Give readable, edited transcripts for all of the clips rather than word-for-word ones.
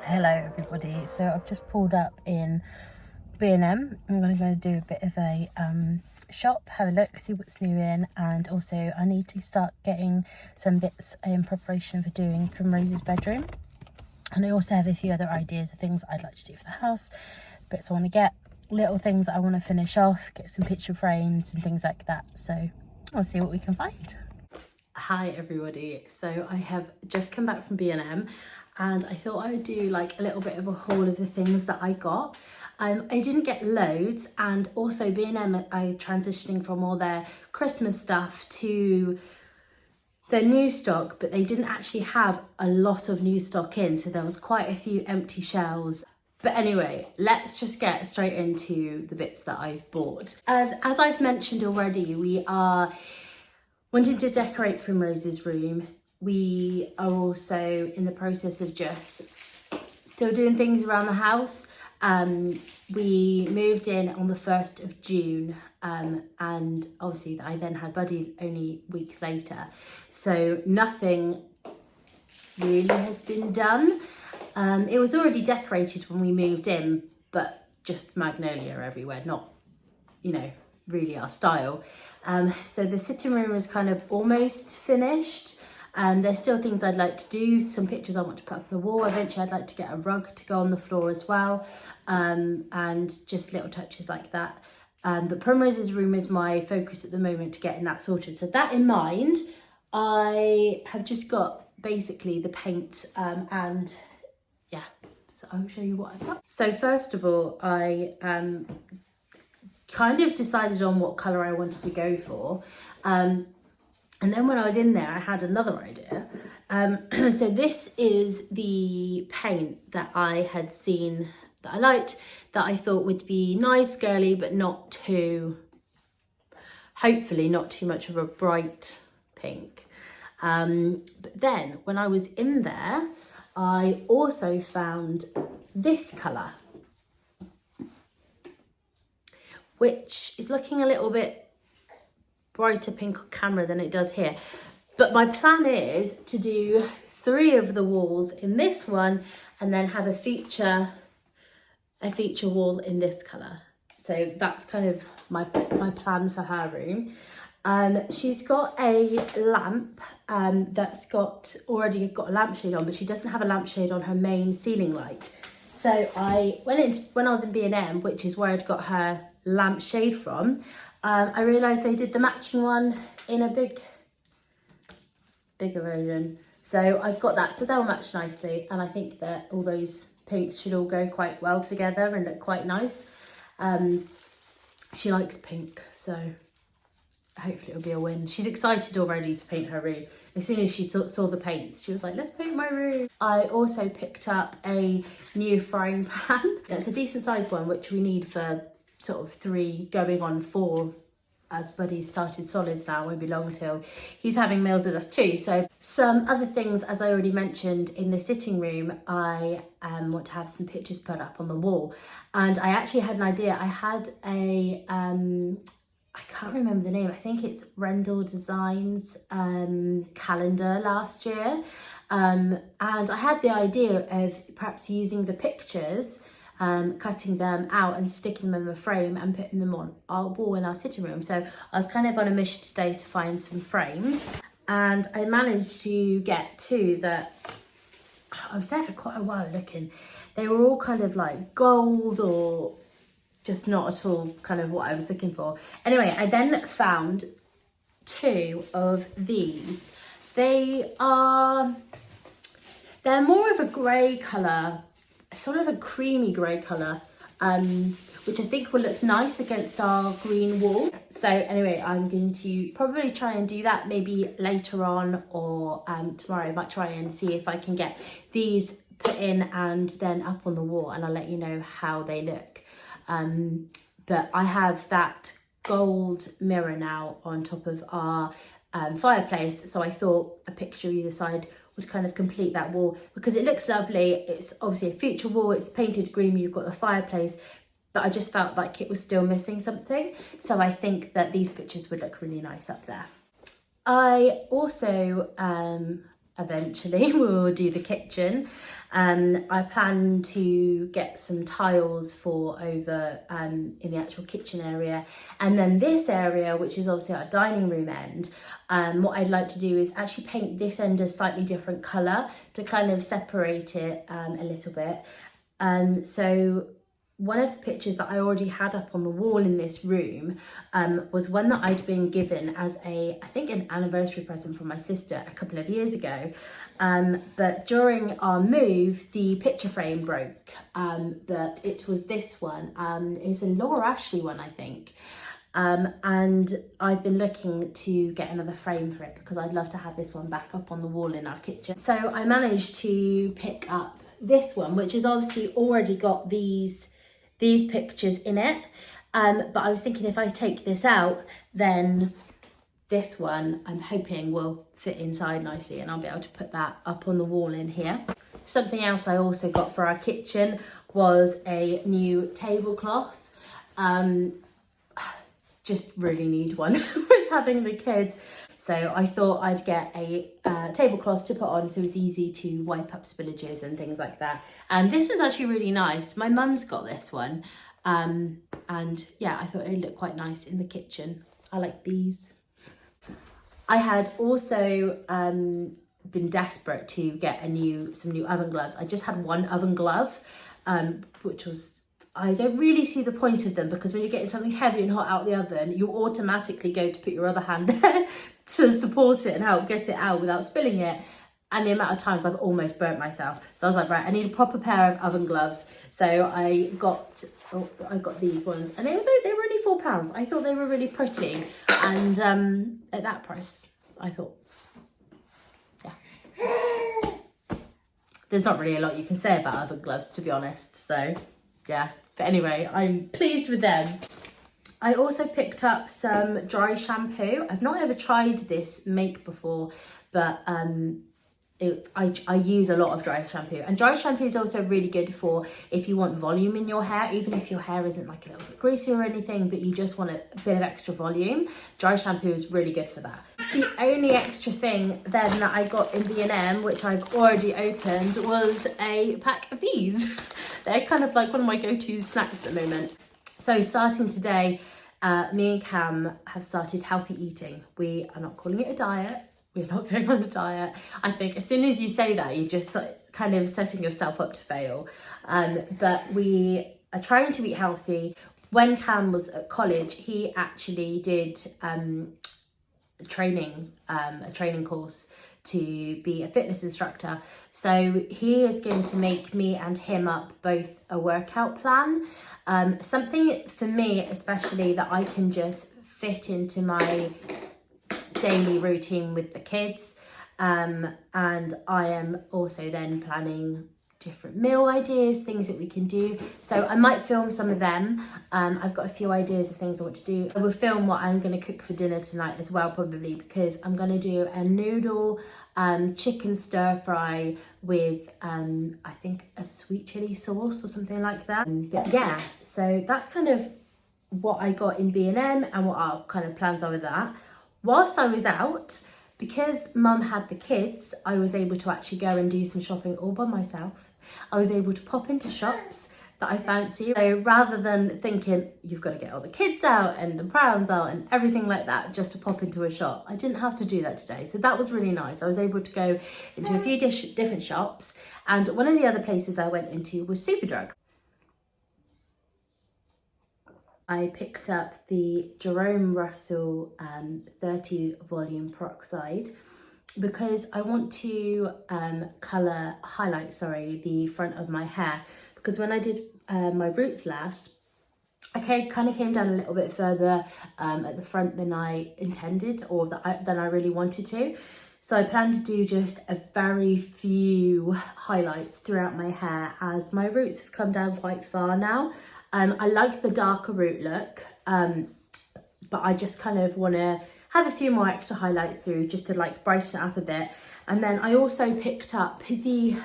Hello everybody, so I've just pulled up in B&M. I'm going to go do a bit of a shop, have a look, see what's new in, and also I need to start getting some bits in preparation for doing Primrose's bedroom. And I also have a few other ideas of things I'd like to do for the house, bits I want to get, little things I want to finish off, get some picture frames and things like that. So I'll see what we can find. Hi everybody, so I have just come back from B&M and I thought I would do like a little bit of a haul of the things that I got. I didn't get loads, and also B&M are transitioning from all their Christmas stuff to their new stock, but they didn't actually have a lot of new stock in, so there was quite a few empty shelves. But anyway, let's just get straight into the bits that I've bought. As I've mentioned already, we are wanting to decorate Primrose's room. We are also in the process of just still doing things around the house. We moved in on the 1st of June and obviously I then had Buddy only weeks later. So nothing really has been done. It was already decorated when we moved in, but just magnolia everywhere, not, you know, really our style. So the sitting room is kind of almost finished. There's still things I'd like to do, some pictures I want to put up on the wall. Eventually I'd like to get a rug to go on the floor as well, and just little touches like that. But Primrose's room is my focus at the moment to getting that sorted. So that in mind, I have just got basically the paint and yeah, so I'll show you what I've got. So first of all, I kind of decided on what colour I wanted to go for. And then when I was in there, I had another idea. So this is the paint that I had seen that I liked, that I thought would be nice, girly, but not too, hopefully not too much of a bright pink. But then when I was in there, I also found this colour, which is looking a little bit brighter pink on camera than it does here. But my plan is to do 3 of the walls in this one and then have a feature wall in this colour. So that's kind of my plan for her room. She's got a lamp that's already got a lampshade on, but she doesn't have a lampshade on her main ceiling light. So I went in when I was in B&M, which is where I'd got her lampshade from. I realised they did the matching one in a bigger version. So I've got that, so they'll match nicely. And I think that all those pinks should all go quite well together and look quite nice. She likes pink, so hopefully it'll be a win. She's excited already to paint her room. As soon as she saw the paints, she was like, let's paint my room. I also picked up a new frying pan. It's a decent sized one, which we need for sort of 3 going on 4, as Buddy started solids now. Won't be long until he's having meals with us too. So some other things, as I already mentioned, in the sitting room, I want to have some pictures put up on the wall. And I actually had an idea. I had a I can't remember the name, I think it's Rendell Designs calendar last year. And I had the idea of perhaps using the pictures, cutting them out and sticking them in a frame and putting them on our wall in our sitting room. So I was kind of on a mission today to find some frames, and I managed to get 2 that I was there for quite a while looking. They were all kind of like gold or just not at all kind of what I was looking for. Anyway, I then found 2 of these. They're more of a grey colour, sort of a creamy grey colour, which I think will look nice against our green wall. So anyway, I'm going to probably try and do that maybe later on, or tomorrow I might try and see if I can get these put in and then up on the wall, and I'll let you know how they look. But I have that gold mirror now on top of our fireplace, so I thought a picture either side would kind of complete that wall, because it looks lovely. It's obviously a feature wall, it's painted green, you've got the fireplace, but I just felt like it was still missing something. So I think that these pictures would look really nice up there. I also eventually we will do the kitchen. I plan to get some tiles for over in the actual kitchen area, and then this area, which is obviously our dining room end, what I'd like to do is actually paint this end a slightly different colour to kind of separate it a little bit. So one of the pictures that I already had up on the wall in this room was one that I'd been given as I think an anniversary present from my sister a couple of years ago. But during our move, the picture frame broke, but it was this one. It's a Laura Ashley one, I think. And I've been looking to get another frame for it because I'd love to have this one back up on the wall in our kitchen. So I managed to pick up this one, which has obviously already got these pictures in it. But I was thinking if I take this out, then this one I'm hoping will fit inside nicely and I'll be able to put that up on the wall in here. Something else I also got for our kitchen was a new tablecloth. Just really need one with having the kids. So I thought I'd get a tablecloth to put on so it's easy to wipe up spillages and things like that. And this was actually really nice. My mum's got this one. And yeah, I thought it would look quite nice in the kitchen. I like these. I had also been desperate to get some new oven gloves. I just had one oven glove, which was, I don't really see the point of them because when you're getting something heavy and hot out of the oven, you automatically go to put your other hand there to support it and help get it out without spilling it. And the amount of times I've almost burnt myself. So I was like, right, I need a proper pair of oven gloves. So I got these ones, and they were only £4. I thought they were really pretty, and at that price, I thought, yeah. There's not really a lot you can say about oven gloves, to be honest. So yeah, but anyway, I'm pleased with them. I also picked up some dry shampoo. I've not ever tried this make before, but I use a lot of dry shampoo, and dry shampoo is also really good for if you want volume in your hair, even if your hair isn't like a little bit greasy or anything, but you just want a bit of extra volume. Dry shampoo is really good for that. The only extra thing then that I got in B&M, which I've already opened, was a pack of these. They're kind of like one of my go-to snacks at the moment. So starting today, me and Cam have started healthy eating. We are not calling it a diet. We're not going on a diet. I think as soon as you say that, you're just kind of setting yourself up to fail. But we are trying to eat healthy. When Cam was at college, he actually did a training course to be a fitness instructor. So he is going to make me and him up both a workout plan. Something for me, especially, that I can just fit into my daily routine with the kids, and I am also then planning different meal ideas, things that we can do. So I might film some of them. I've got a few ideas of things I want to do. I will film what I'm going to cook for dinner tonight as well, probably, because I'm going to do a noodle chicken stir fry with I think a sweet chili sauce or something like that. Yeah, so that's kind of what I got in B&M and what our kind of plans are with that. Whilst I was out, because Mum had the kids, I was able to actually go and do some shopping all by myself. I was able to pop into shops that I fancy. So rather than thinking you've got to get all the kids out and the prams out and everything like that just to pop into a shop, I didn't have to do that today. So that was really nice. I was able to go into a few different shops, and one of the other places I went into was Superdrug. I picked up the Jerome Russell 30 volume peroxide because I want to highlight the front of my hair, because when I did my roots last, I kind of came down a little bit further at the front than I intended, or than I really wanted to. So I plan to do just a very few highlights throughout my hair, as my roots have come down quite far now. I like the darker root look, but I just kind of want to have a few more extra highlights through just to like brighten it up a bit. And then I also picked up the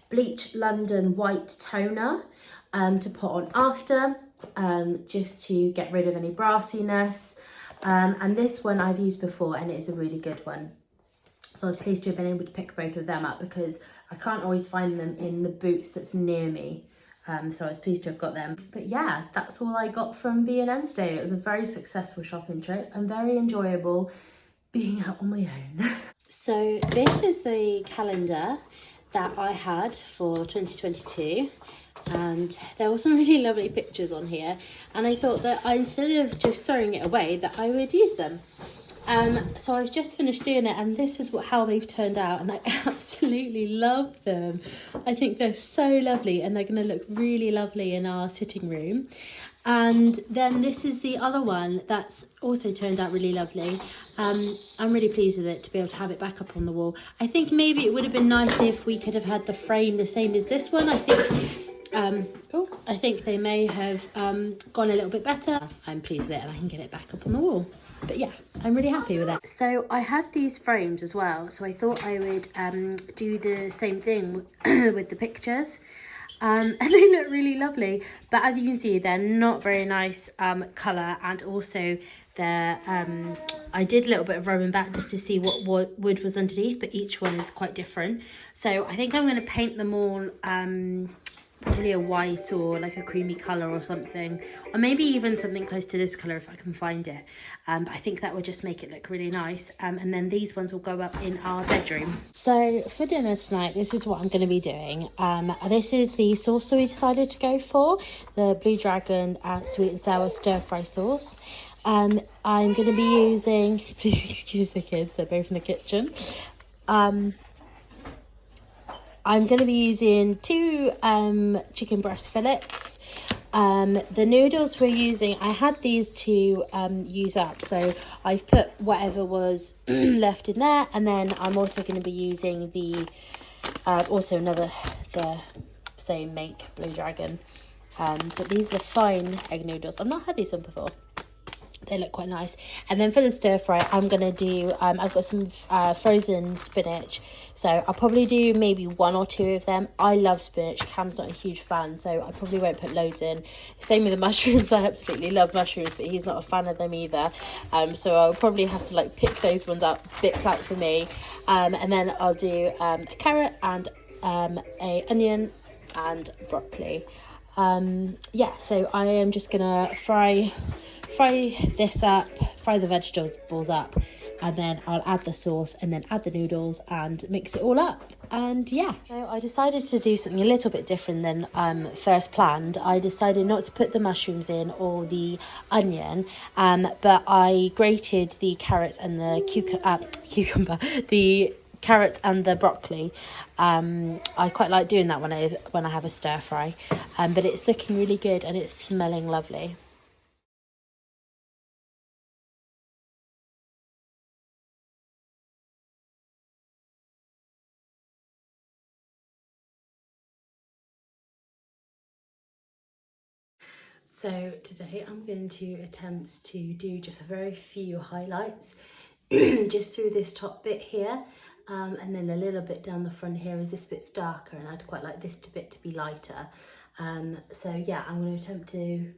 Bleach London White Toner to put on after, just to get rid of any brassiness. And this one I've used before and it is a really good one. So I was pleased to have been able to pick both of them up because I can't always find them in the Boots that's near me. So I was pleased to have got them. But yeah, that's all I got from B&M today. It was a very successful shopping trip and very enjoyable being out on my own. So this is the calendar that I had for 2022. And there were some really lovely pictures on here. And I thought that instead of just throwing it away, that I would use them. So I've just finished doing it, and this is how they've turned out, and I absolutely love them. I think they're so lovely, and they're going to look really lovely in our sitting room. And then this is the other one that's also turned out really lovely. I'm really pleased with it to be able to have it back up on the wall. I think maybe it would have been nice if we could have had the frame the same as this one. I think they may have gone a little bit better. I'm pleased with it, and I can get it back up on the wall. But yeah, I'm really happy with it. So I had these frames as well, so I thought I would do the same thing with the pictures. And they look really lovely, but as you can see, they're not very nice colour, and also they're I did a little bit of rubbing back just to see what wood was underneath, but each one is quite different. So I think I'm going to paint them all probably a white or like a creamy colour or something, or maybe even something close to this colour if I can find it. But I think that would just make it look really nice. And then these ones will go up in our bedroom. So for dinner tonight, this is what I'm going to be doing. This is the sauce that we decided to go for, the Blue Dragon sweet and sour stir fry sauce. I'm going to be using, please excuse the kids, they're both in the kitchen. I'm going to be using 2 chicken breast fillets. The noodles we're using, I had these to use up, so I've put whatever was left in there, and then I'm also going to be using the the same make Blue Dragon, but these are the fine egg noodles. I've not had these one before. They look quite nice. And then for the stir fry, I'm going to do, I've got some frozen spinach. So I'll probably do maybe 1 or 2 of them. I love spinach. Cam's not a huge fan, so I probably won't put loads in. Same with the mushrooms. I absolutely love mushrooms, but he's not a fan of them either. So I'll probably have to like pick those bits out for me. And then I'll do a carrot and a onion and broccoli. Yeah, so I am just going to fry this up, fry the vegetables up, and then I'll add the sauce and then add the noodles and mix it all up. And yeah, so I decided to do something a little bit different than first planned. I decided not to put the mushrooms in or the onion, but I grated the carrots and the cucumber, the carrots and the broccoli. I quite like doing that when I have a stir fry, but it's looking really good and it's smelling lovely. So today I'm going to attempt to do just a very few highlights just through this top bit here, and then a little bit down the front here as this bit's darker, and I'd quite like this bit to be lighter. So yeah, I'm going to attempt to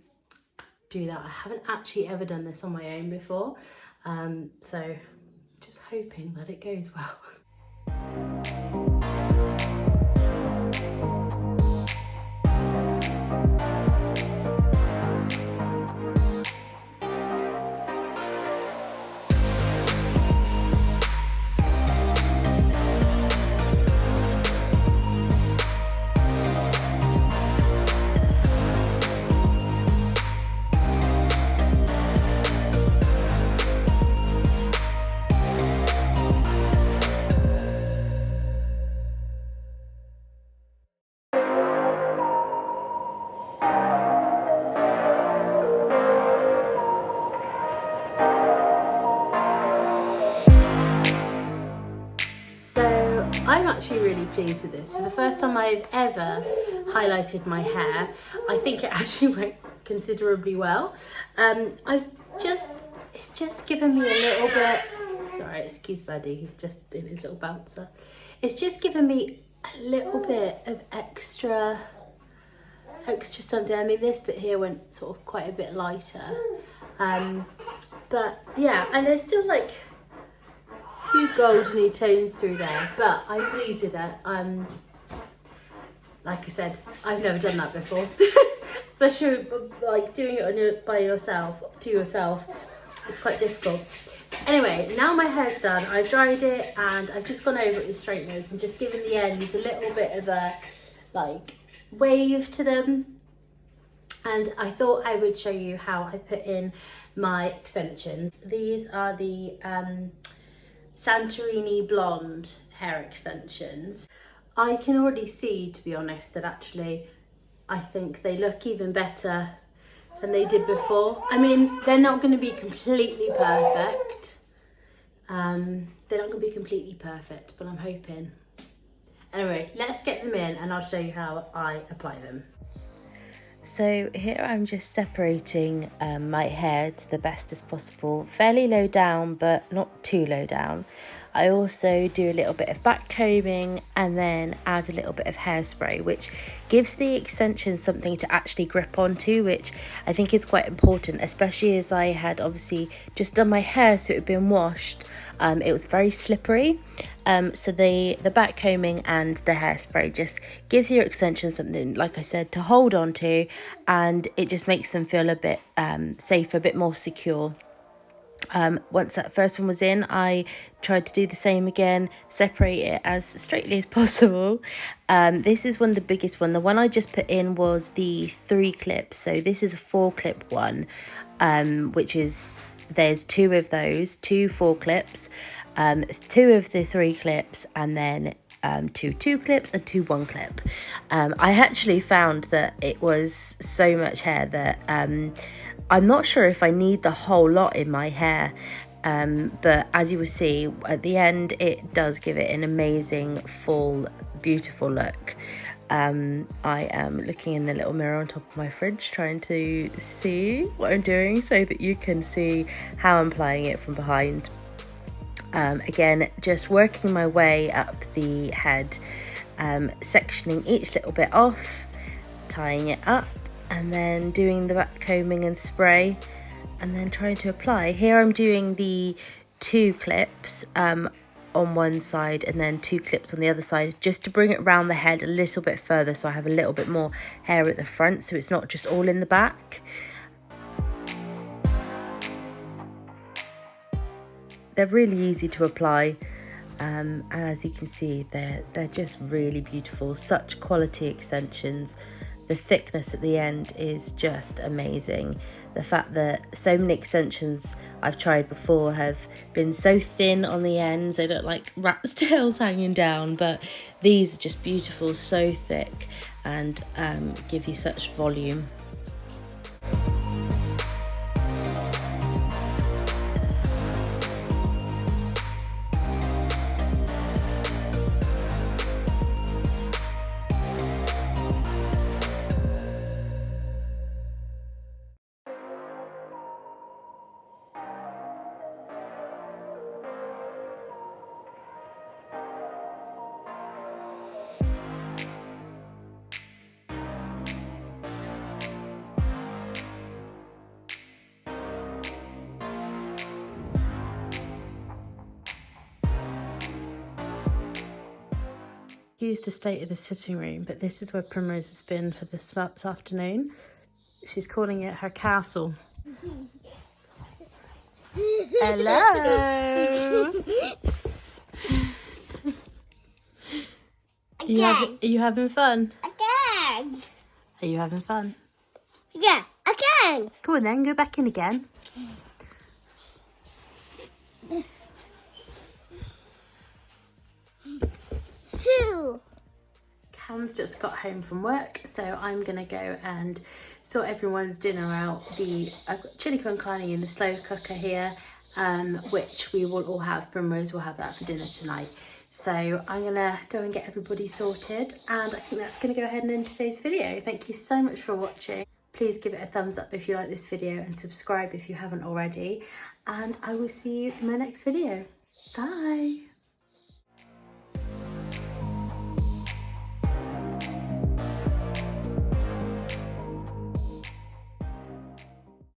do that. I haven't actually ever done this on my own before, so just hoping that it goes well. I'm actually really pleased with this. For the first time I've ever highlighted my hair, I think it actually went considerably well. It's just given me a little bit, sorry, excuse Buddy, he's just doing his little bouncer. It's just given me a little bit of extra something. I mean, this bit here went sort of quite a bit lighter. But yeah, and there's still like few goldeny tones through there, but I'm pleased with it. Like I said, I've never done that before. Especially like doing it by yourself, to yourself, it's quite difficult. Anyway, now my hair's done, I've dried it and I've just gone over it with straighteners and just given the ends a little bit of a like wave to them. And I thought I would show you how I put in my extensions. These are the Santorini Blonde hair extensions. I can already see, to be honest, that actually I think they look even better than they did before. I mean, they're not going to be completely perfect. They're not going to be completely perfect, but I'm hoping. Anyway, let's get them in and I'll show you how I apply them. So here I'm just separating my hair to the best as possible, fairly low down but not too low down. I also do a little bit of back combing and then add a little bit of hairspray, which gives the extension something to actually grip onto, which I think is quite important, especially as I had obviously just done my hair so it had been washed. It was very slippery. So the back combing and the hairspray just gives your extension something, like I said, to hold on to, and it just makes them feel a bit safer, a bit more secure. Once that first one was in, I tried to do the same again, separate it as straightly as possible. This is one of the biggest one. The one I just put in was the 3 clips. So this is a 4 clip one, which is, there's 2 of those, 2 4 clips, 2 of the 3 clips, and then 2 2 clips and 2 1 clip. I actually found that it was so much hair that I'm not sure if I need the whole lot in my hair, but as you will see at the end, it does give it an amazing, full, beautiful look. I am looking in the little mirror on top of my fridge trying to see what I'm doing so that you can see how I'm applying it from behind. Again, just working my way up the head, sectioning each little bit off, tying it up, and then doing the back combing and spray, and then trying to apply. Here I'm doing the 2 clips on one side and then 2 clips on the other side, just to bring it around the head a little bit further so I have a little bit more hair at the front, so it's not just all in the back. They're really easy to apply, and as you can see, they're just really beautiful, such quality extensions. The thickness at the end is just amazing. The fact that so many extensions I've tried before have been so thin on the ends, they look like rats' tails hanging down, but these are just beautiful, so thick, and give you such volume. Excuse the state of the sitting room, but this is where Primrose has been for this afternoon. She's calling it her castle. Hello. Are you having fun? Again. Are you having fun? Yeah, again. Go on then, go back in again. Cam's just got home from work, so I'm gonna go and sort everyone's dinner out. I've got chili con carne in the slow cooker here, which we will all have. Primrose will have that for dinner tonight. So I'm gonna go and get everybody sorted, and I think that's gonna go ahead and end today's video. Thank you so much for watching. Please give it a thumbs up if you like this video and subscribe if you haven't already. And I will see you in my next video. Bye.